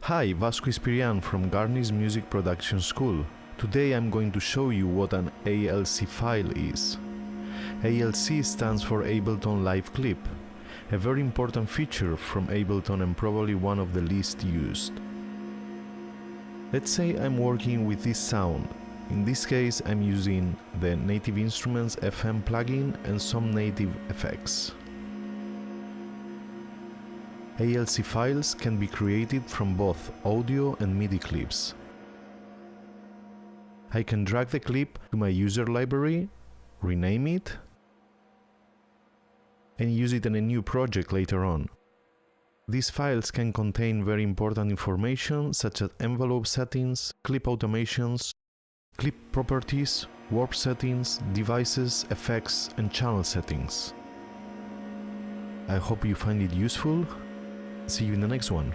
Hi, Vasco Spirian from Garnish Music Production School. Today I'm going to show you what an ALC file is. ALC stands for Ableton Live Clip, a very important feature from Ableton and probably one of the least used. Let's say I'm working with this sound. In this case I'm using the Native Instruments FM plugin and some native effects. ALC files can be created from both audio and MIDI clips. I can drag the clip to my user library, rename it, and use it in a new project later on. These files can contain very important information such as envelope settings, clip automations, clip properties, warp settings, devices, effects, and channel settings. I hope you find it useful. See you in the next one.